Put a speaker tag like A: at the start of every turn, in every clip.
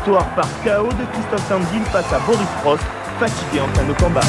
A: victoire par KO de Christophe Tandil face à Boris Prost, fatigué en fin de combat.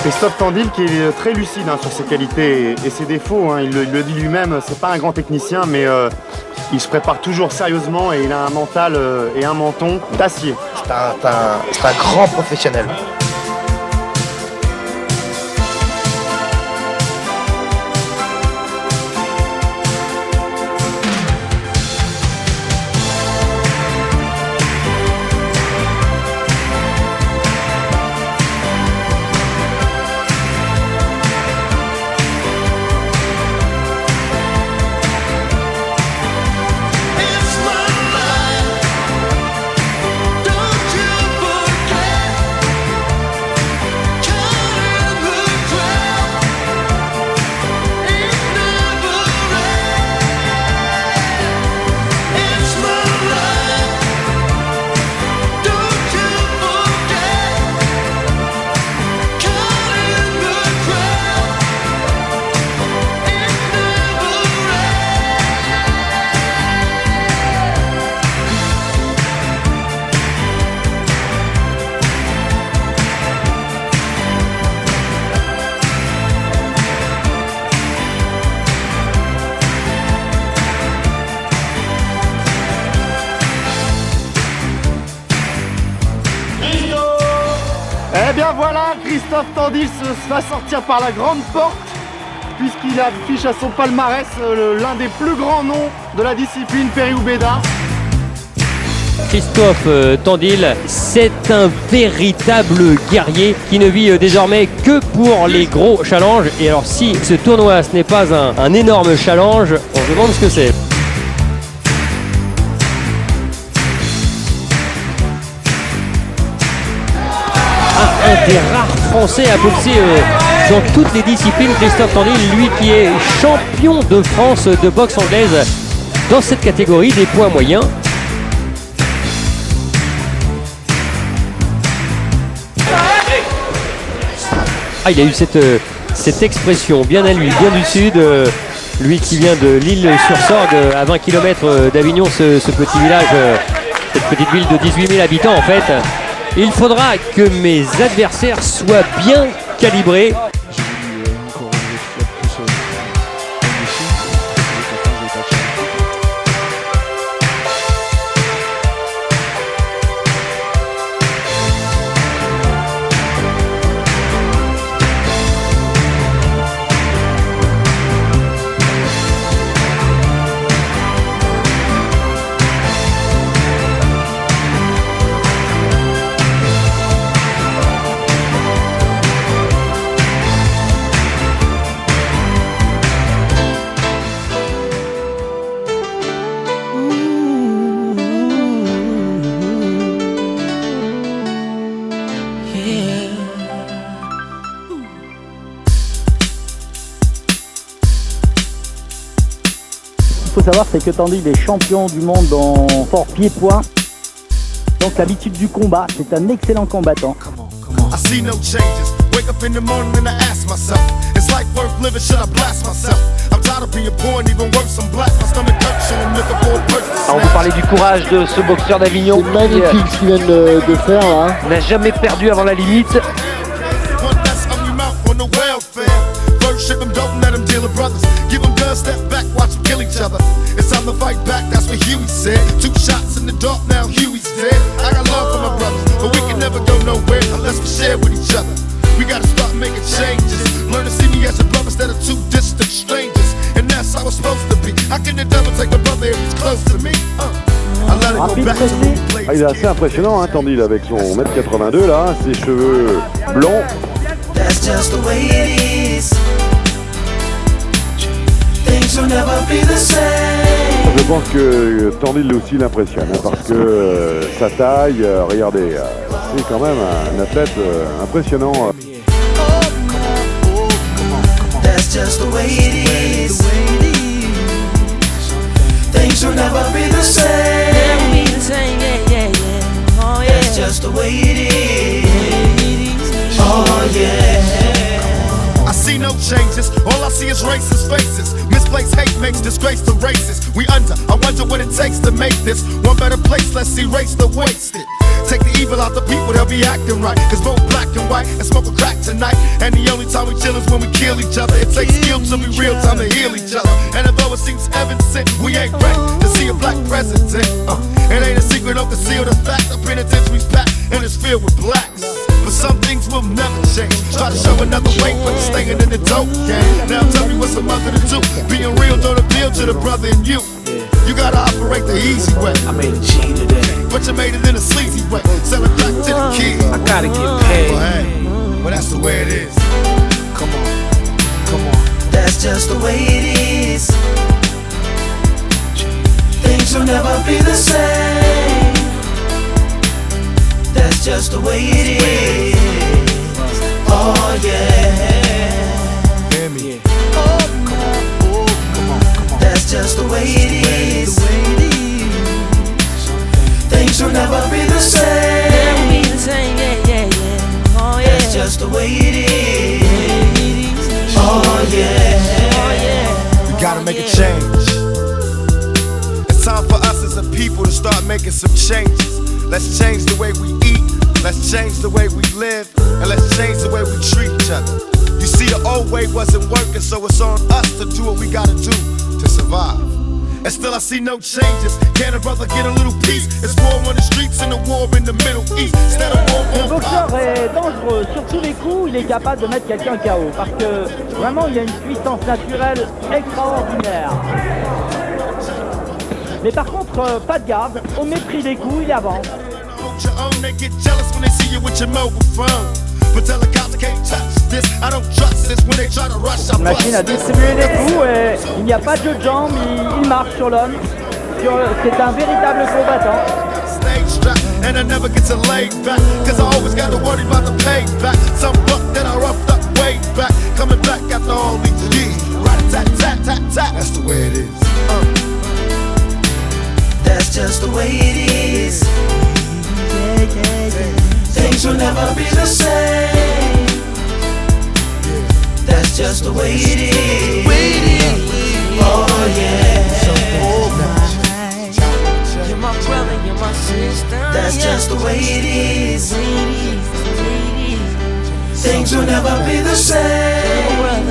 B: Christophe Tandil qui est très lucide sur ses qualités et ses défauts, il le dit lui-même, c'est pas un grand technicien mais il se prépare toujours sérieusement et il a un mental et un menton d'acier.
C: C'est un grand professionnel.
B: Eh bien voilà, Christophe Tandil se va sortir par la grande porte puisqu'il affiche à son palmarès l'un des plus grands noms de la discipline Paris-Oubeda.
D: Christophe Tandil, c'est un véritable guerrier qui ne vit désormais que pour les gros challenges. Et alors si ce tournoi ce n'est pas un énorme challenge, on se demande ce que c'est. des rares Français à boxer dans toutes les disciplines. Christophe Tandil, lui qui est champion de France de boxe anglaise dans cette catégorie des poids moyens. Ah, il a eu cette expression bien à lui, bien du sud. Lui qui vient de l'Île-sur-Sorgue, à 20 km d'Avignon, ce petit village, cette petite ville de 18 000 habitants en fait. Il faudra que mes adversaires soient bien calibrés.
E: Ce qu'il faut savoir, c'est que Tandil est champion du monde en sport pied-point. Donc l'habitude du combat, c'est un excellent combattant.
F: I see no changes. Wake up in the morning and I ask myself, is life worth living? Should I blast myself? I'm tired of being poor and even worse, I'm black. My stomach hurts and I'm looking for a purpose.
C: Alors, on vous parlait du courage de ce boxeur d'Avignon.
G: C'est magnifique ce qu'ils viennent de faire là.
C: Il n'a jamais perdu avant la limite.
F: One less hungry mouth on the welfare. First ship them, don't let them deal with brothers. Give them guns, step back, watch them kill each other. It's time to fight back, that's what Huey said. 2 shots in the dark, now Huey's dead. I got love for my brothers, but we can never go nowhere unless we share with each other. We gotta start making changes. Learn to see me as a brother instead of 2 distant strangers. And that's how it's supposed to be. How can the devil take a brother if he's close to me? I let it go
E: Rapide,
F: back to
E: précis.
F: the place.
H: Ah, il est assez impressionnant, hein, Tandil, avec son 1m82 là, ses cheveux blonds.
I: That's just the way it is. Things will never be the same.
H: Je pense que Tandil aussi l'impressionne, hein, parce que sa taille, regardez, c'est quand même un athlète impressionnant.
I: That's just the way it is. Things will never be the same. That's just the way it is. Oh yeah.
F: I see no changes, all I see is racist faces. Misplaced hate makes disgrace to races. We under, I wonder what it takes to make this one better place. Let's erase the wasted. Take the evil out the people, they'll be acting right. Cause both black and white and smoke a crack tonight. And the only time we chill is when we kill each other. It takes skill to be real time to heal each other. And although it seems evident, we ain't ready to see a black president. It ain't a secret, don't conceal the fact. The penitentiary's packed and it's filled with blacks. But some things will never change. Try to show another way, but it's staying in the dope game. Now tell me what's a mother to do. Being real don't appeal to the brother in you. You gotta operate the easy way.
J: I made a G today.
F: But you made it in a sleazy way. Sell it back to the kids.
J: I gotta get paid.
F: Well, hey, well that's the way it is.
J: Come on, come on.
I: That's just the way it is. Things will never be the same. That's just the way it is. Oh yeah.
F: Hear me.
I: That's just the way it is. Things will never be the same. That's just the way it is. Oh yeah.
F: We gotta make a change. It's time for us as a people to start making some changes. Let's change the way we eat. Let's change the way we live. And let's change the way we treat each other. You see, the old way wasn't working, so it's on us to do what we gotta do to survive. And still I see no changes. Can a brother get a little peace? It's war on the streets and a war in the Middle East. Instead of war
E: Le
F: on
E: boxeur
F: power.
E: est dangereux. Sur tous les coups, il est capable de mettre quelqu'un KO. Parce que vraiment, il a une puissance naturelle extraordinaire. Mais par contre, pas de garde. Au mépris des coups, il avance.
F: Hold your own, they get jealous when they see you with your mobile phone. But tell the cops I can't touch this. I don't trust this when they try to rush. I
E: Une machine à
F: bust.
E: distribuer des coups et il n'y a pas de jeu de jambes. Il marche sur l'homme. C'est un véritable combattant.
F: Stage strap and that never gets a leg back. Cause I always gotta worry about the payback. Some buck that I roughed up way back. Coming back after all these years. Rat-a-tat-tat-tat-tat. That's the way it is.
I: That's just the way it is. Things will never be the same. That's just the way it is. Oh yeah. You're my brother, you're my sister. That's just the way it is. Things will never be the same.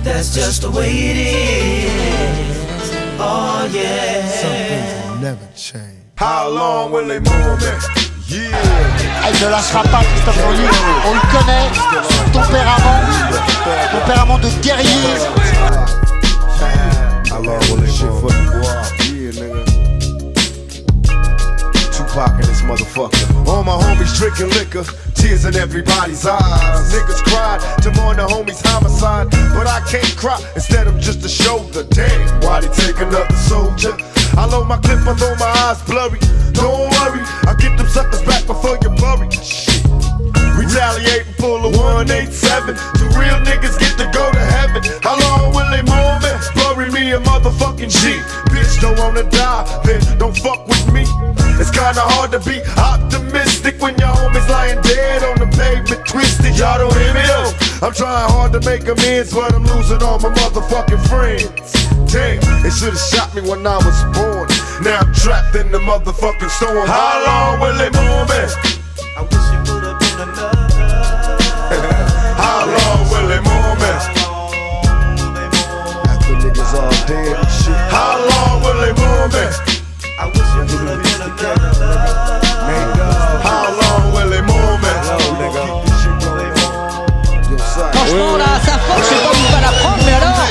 I: That's just the way it is. Oh yeah.
F: Some things will never change. How long will they move it? Yeah.
G: Elle ne lâchera pas, Christophe Tandil. On le connaît, son tempérament de guerrier.
F: How long will they shit for the boy? Yeah, nigga. Tupac and this motherfucker. All my homies drinking liquor, tears in everybody's eyes. Niggas cried to mourn the homies' homicide, but I can't cry. Instead I'm just a shoulder. Damn, why they take another soldier? I load my clip, although my eyes blurry. Don't worry, I'll get them suckers back before you bury. Shit. Retaliate and pull a 187. Two real niggas get to go to heaven. How long will they mourn me? Bury me a motherfucking G. Bitch, don't wanna die, then don't fuck with me. It's kinda hard to be optimistic when your homies lying dead on the pavement, twisted. Y'all don't hear me though. I'm trying hard to make amends, but I'm losing all my motherfucking friends. Damn, they should've shot me when I was born. Now I'm trapped in the motherfucking storm. How long will they move me?
I: I wish it would've been another.
F: How long will they move me? After niggas all dead and shit. How long will they move me?
I: I wish it would've been another.
F: How long will they move me?
K: Franchement là, sa force, je sais pas où il va la prendre, mais alors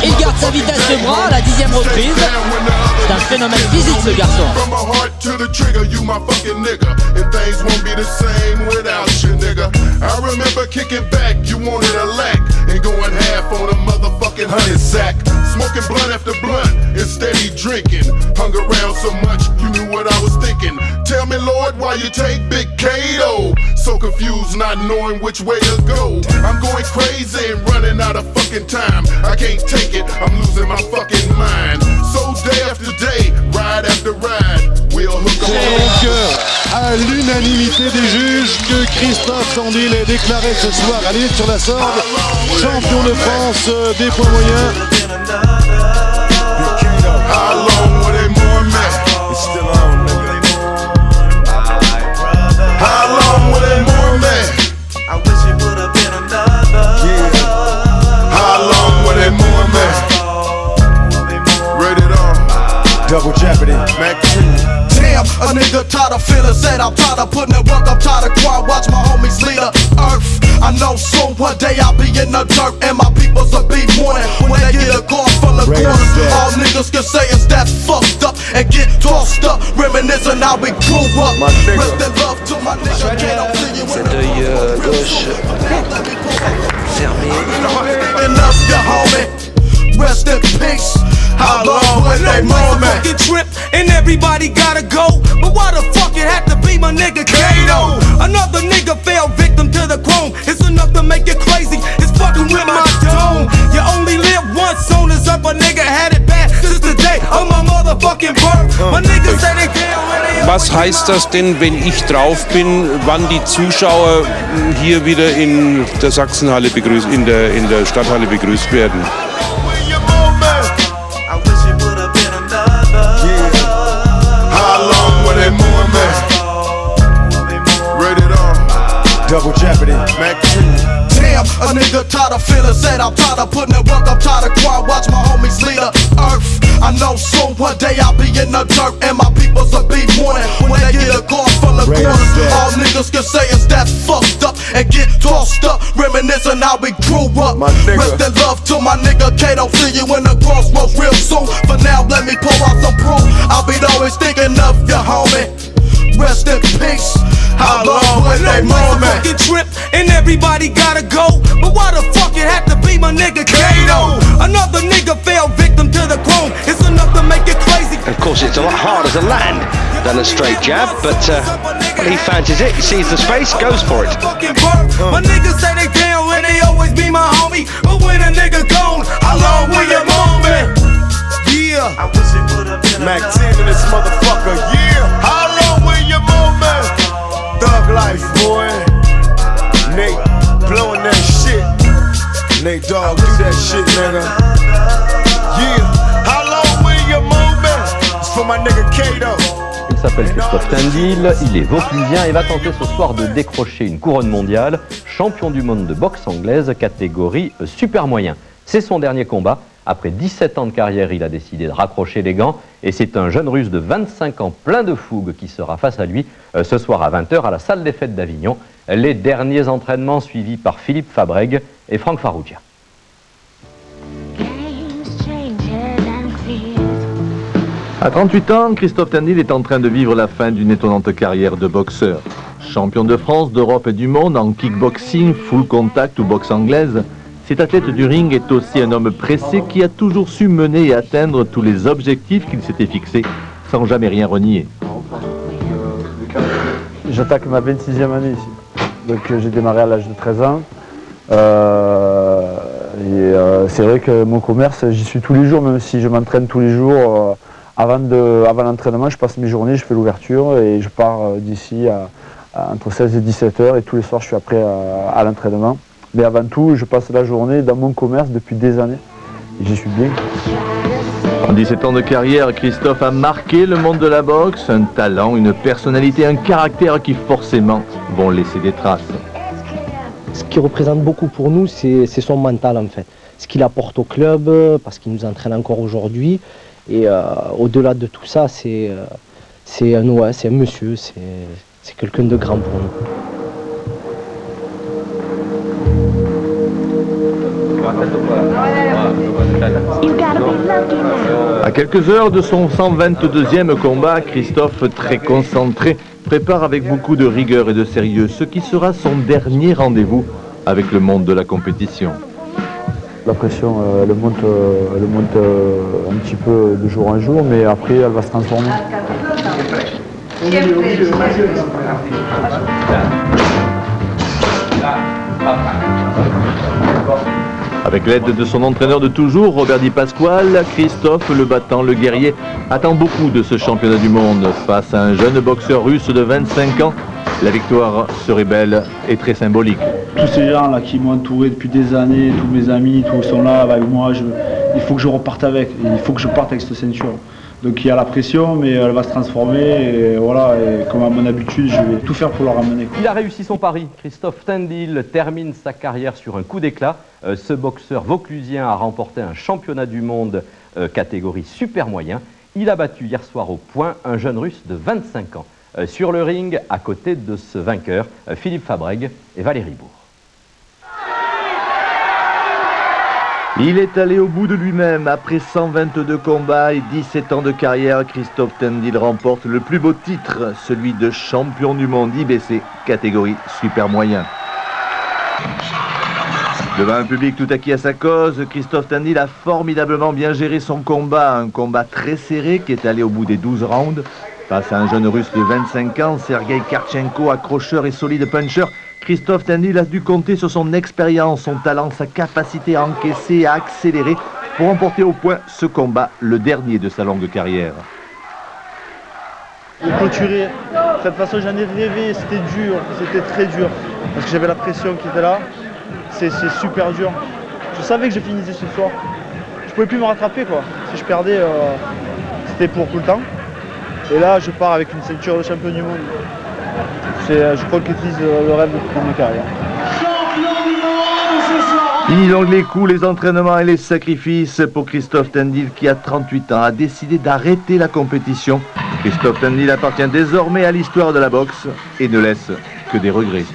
K: il garde sa vitesse de bras à la 10e reprise. C'est un phénomène physique ce garçon.
F: From my heart to the trigger, you my fucking nigga. And things won't be the same without you, nigga. I remember kicking back, you wanted a lack. And going half on a motherfucking 100 sack. Smoking blunt after blunt and steady drinking. Hung around so much, you knew what I was thinking. Tell me, Lord, why you take Big Kato? So confused, not knowing which way to go. I'm going crazy and running out of fucking time. I can't take it, I'm losing my fucking mind. So day after day, ride after ride, we'll hook
L: C'est donc à l'unanimité des juges que Christophe Tandil est déclaré ce soir à l'île sur la Sorgue champion de France des poids moyens.
F: How long will they mourn me? It's still on, nigga. How long will they mourn me?
I: I wish it would've been another.
F: Yeah. How long will they mourn me? Rated R. Double Jeopardy. Mac 2.
M: Damn, a nigga tired of feeling sad. I'm tired of putting in work. I'm tired of crying. Watch my homies lead the earth. I know soon one day I'll be in the dirt and my peoples will be mourning when they get a call from the corners. All niggas can say is that's fucked up and get tossed up, reminiscing how we grew up. Rest in love to my nigga.
J: Cet œil gauche fermé.
M: Enough, your homie. Rest in peace. How long will they mourn me?
N: Fucking trip and everybody gotta go. But why the fuck it had to be my nigga Kato? Another nigga fell victim to the chrome. It's enough to make you crazy. It's fucking with my dome. You only live once, soon as up a nigga had it bad. Since the day of my motherfucking birth. My niggas said they can't.
O: Was heißt das denn, wenn ich drauf bin, wann die Zuschauer hier wieder in der Sachsenhalle begrüßt, in der Stadthalle begrüßt werden?
F: Double Jeopardy. Mac 2.
M: Damn, a nigga tired of feeling sad. I'm tired of putting in work. I'm tired of crying. Watch my homies lead the earth. I know soon one day I'll be in the dirt and my peoples will be mourning when they get a call from the corners. All niggas can say is that's fucked up and get tossed up, reminiscing how we grew up. Rest in love to my nigga Kato. See you in the crossroads real soon. For now, let me pour out some proof. I'll be always thinking of you, homie. Rest in peace. How long will they mourn me?
N: Fucking trip and everybody gotta go. But why the fuck it had to be my nigga Kato? Another nigga fell victim to the chrome. It's enough to make you crazy.
C: Of course, it's a lot harder to land
J: than a straight jab, but well, he fancies it, he sees the space, goes for it.
N: My niggas say they down and they always be my homie, but when a nigga gone, how long will you moan me? Yeah,
F: Mac 10 in this motherfucker, yeah. How long will you moan me? Thug life, boy. Nate blowing that shit. Nate Dogg, do that shit, nigga. Yeah, how long will you moan me? It's for my nigga Kato.
P: Il s'appelle Christophe Tindil, il est vauclusien et va tenter ce soir de décrocher une couronne mondiale, champion du monde de boxe anglaise, catégorie super moyen. C'est son dernier combat. Après 17 ans de carrière, il a décidé de raccrocher les gants et c'est un jeune russe de 25 ans plein de fougue qui sera face à lui ce soir à 20h à la salle des fêtes d'Avignon. Les derniers entraînements suivis par Philippe Fabreg et Franck Farrugia.
Q: À 38 ans, Christophe Tindil est en train de vivre la fin d'une étonnante carrière de boxeur. Champion de France, d'Europe et du monde en kickboxing, full contact ou boxe anglaise, cet athlète du ring est aussi un homme pressé qui a toujours su mener et atteindre tous les objectifs qu'il s'était fixés sans jamais rien renier.
R: J'attaque ma 26e année ici. Donc j'ai démarré à l'âge de 13 ans. C'est vrai que mon commerce, j'y suis tous les jours, même si je m'entraîne tous les jours. Avant l'entraînement, je passe mes journées, je fais l'ouverture et je pars d'ici entre 16 et 17 heures et tous les soirs je suis après à l'entraînement. Mais avant tout, je passe la journée dans mon commerce depuis des années et j'y suis bien.
Q: En 17 ans de carrière, Christophe a marqué le monde de la boxe, un talent, une personnalité, un caractère qui forcément vont laisser des traces.
S: Ce qui représente beaucoup pour nous, c'est son mental en fait. Ce qu'il apporte au club, parce qu'il nous entraîne encore aujourd'hui. Et au-delà de tout ça, c'est un monsieur, c'est quelqu'un de grand pour nous.
Q: À quelques heures de son 122e combat, Christophe, très concentré, prépare avec beaucoup de rigueur et de sérieux ce qui sera son dernier rendez-vous avec le monde de la compétition.
R: La pression, elle monte un petit peu de jour en jour, mais après, elle va se transformer.
Q: Avec l'aide de son entraîneur de toujours, Robert Di Pasquale, Christophe, le battant, le guerrier, attend beaucoup de ce championnat du monde. Face à un jeune boxeur russe de 25 ans, la victoire serait belle et très symbolique.
R: Tous ces gens-là qui m'ont entouré depuis des années, tous mes amis, tous sont là avec moi, il faut que je reparte avec, il faut que je parte avec cette ceinture. Donc il y a la pression, mais elle va se transformer, et voilà, et comme à mon habitude, je vais tout faire pour la ramener.
P: Il a réussi son pari. Christophe Tindil termine sa carrière sur un coup d'éclat. Ce boxeur vauclusien a remporté un championnat du monde catégorie super moyen. Il a battu hier soir au point un jeune russe de 25 ans. Sur le ring, à côté de ce vainqueur, Philippe Fabreg et Valérie Bourg.
Q: Il est allé au bout de lui-même. Après 122 combats et 17 ans de carrière, Christophe Tindil remporte le plus beau titre, celui de champion du monde IBC, catégorie super moyen. Devant un public tout acquis à sa cause, Christophe Tindil a formidablement bien géré son combat, un combat très serré qui est allé au bout des 12 rounds. Face à un jeune russe de 25 ans, Sergei Karchenko, accrocheur et solide puncher, Christophe Tindil a dû compter sur son expérience, son talent, sa capacité à encaisser et à accélérer pour remporter au point ce combat, le dernier de sa longue carrière.
R: De clôturer, de cette façon j'en ai rêvé, c'était dur, c'était très dur, parce que j'avais la pression qui était là, c'est super dur. Je savais que je finissais ce soir, je pouvais plus me rattraper quoi, si je perdais, c'était pour tout le temps. Et là je pars avec une ceinture de champion du monde. Je concrétise le rêve de toute ma carrière.
Q: Fini donc les coups, les entraînements et les sacrifices pour Christophe Tindil qui à 38 ans a décidé d'arrêter la compétition. Christophe Tindil appartient désormais à l'histoire de la boxe et ne laisse que des regrets.